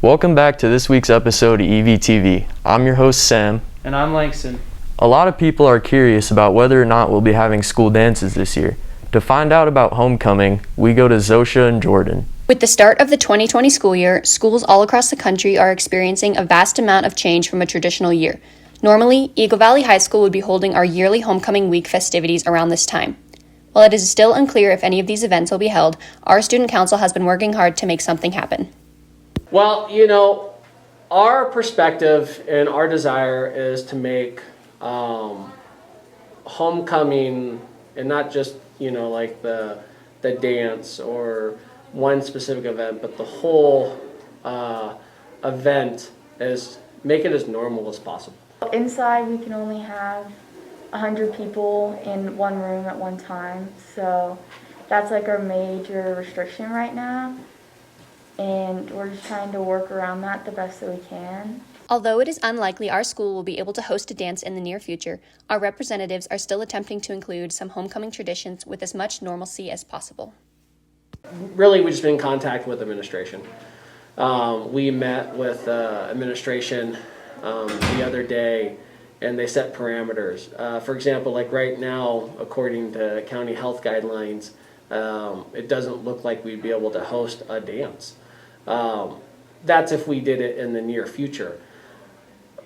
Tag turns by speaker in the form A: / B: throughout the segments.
A: Welcome back to this week's episode of EVTV. I'm your host, Sam.
B: And I'm Langston.
A: A lot of people are curious about whether or not we'll be having school dances this year. To find out about homecoming, we go to Zosha and Jordan.
C: With the start of the 2020 school year, schools all across the country are experiencing a vast amount of change from a traditional year. Normally, Eagle Valley High School would be holding our yearly homecoming week festivities around this time. While it is still unclear if any of these events will be held, our student council has been working hard to make something happen.
D: Well, our perspective and our desire is to make homecoming, and not just, like the dance or one specific event, but the whole event, is make it as normal as possible.
E: Inside, we can only have 100 people in one room at one time, so that's like our major restriction right now. And we're just trying to work around that the best that we can.
C: Although it is unlikely our school will be able to host a dance in the near future, our representatives are still attempting to include some homecoming traditions with as much normalcy as possible.
D: Really, we've just been in contact with administration. We met with administration the other day, and they set parameters. For example, like right now, according to county health guidelines, it doesn't look like we'd be able to host a dance. That's if we did it in the near future.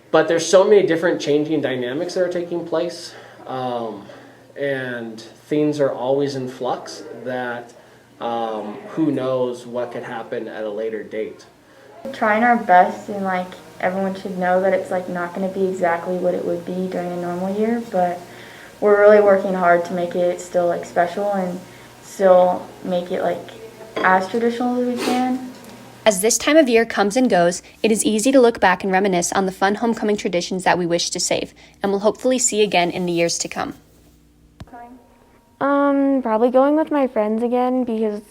D: But there's so many different changing dynamics that are taking place, and things are always in flux that who knows what could happen at a later date.
E: Trying our best, and everyone should know that it's not going to be exactly what it would be during a normal year, but we're really working hard to make it still special and still make it as traditional as we can.
C: As this time of year comes and goes, it is easy to look back and reminisce on the fun homecoming traditions that we wish to save, and will hopefully see again in the years to come.
F: Probably going with my friends again, because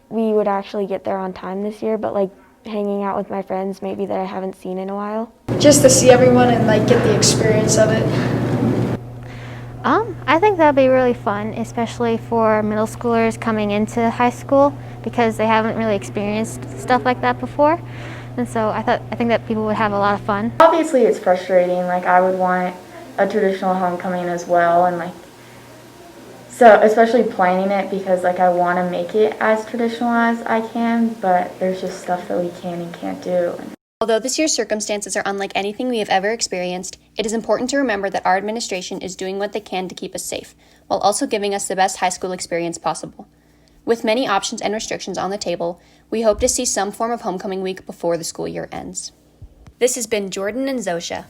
F: we would actually get there on time this year, but hanging out with my friends maybe that I haven't seen in a while.
G: Just to see everyone and get the experience of it.
H: I think that'd be really fun, especially for middle schoolers coming into high school, because they haven't really experienced stuff like that before. And so I think that people would have a lot of fun.
E: Obviously it's frustrating, I would want a traditional homecoming as well, and so especially planning it, because I want to make it as traditional as I can, but there's just stuff that we can and can't do.
C: Although this year's circumstances are unlike anything we have ever experienced, it is important to remember that our administration is doing what they can to keep us safe, while also giving us the best high school experience possible. With many options and restrictions on the table, we hope to see some form of homecoming week before the school year ends. This has been Jordan and Zosha.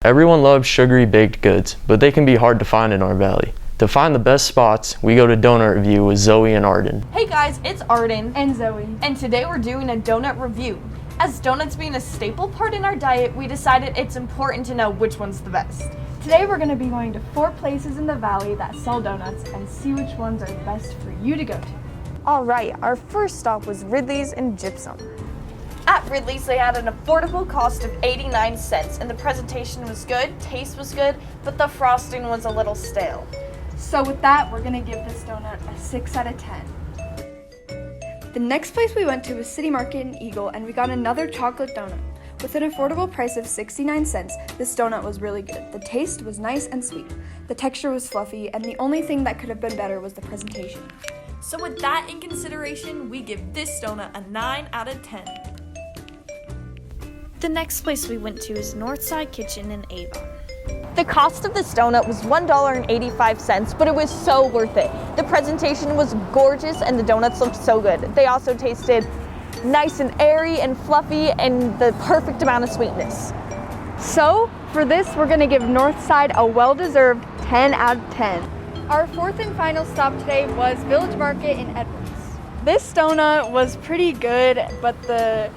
A: Everyone loves sugary baked goods, but they can be hard to find in our valley. To find the best spots, we go to Donut Review with Zoe and Arden.
I: Hey guys, it's Arden.
G: And Zoe.
I: And today we're doing a donut review. As donuts being a staple part in our diet, we decided it's important to know which one's the best.
G: Today we're going to be going to 4 places in the valley that sell donuts and see which ones are best for you to go to.
I: Alright, our first stop was Ridley's in Gypsum. At Ridley's, they had an affordable cost of 89 cents, and the presentation was good, taste was good, but the frosting was a little stale.
G: So with that, we're going to give this donut a 6 out of 10. The next place we went to was City Market in Eagle, and we got another chocolate donut. With an affordable price of 69 cents, this donut was really good. The taste was nice and sweet. The texture was fluffy, and the only thing that could have been better was the presentation.
I: So with that in consideration, we give this donut a 9 out of 10.
J: The next place we went to is Northside Kitchen in Avon.
I: The cost of this donut was $1.85, but it was so worth it. The presentation was gorgeous and the donuts looked so good. They also tasted nice and airy and fluffy and the perfect amount of sweetness.
G: So for this, we're going to give Northside a well-deserved 10 out of 10. Our fourth and final stop today was Village Market in Edwards. This donut was pretty good, but the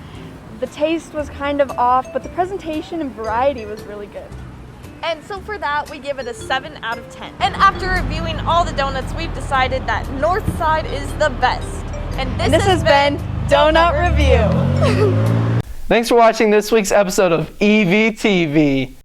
G: taste was kind of off, but the presentation and variety was really good.
I: And so for that, we give it a 7 out of 10. And after reviewing all the donuts, we've decided that Northside is the best. And this has been Donut Review.
B: Thanks for watching this week's episode of EVTV.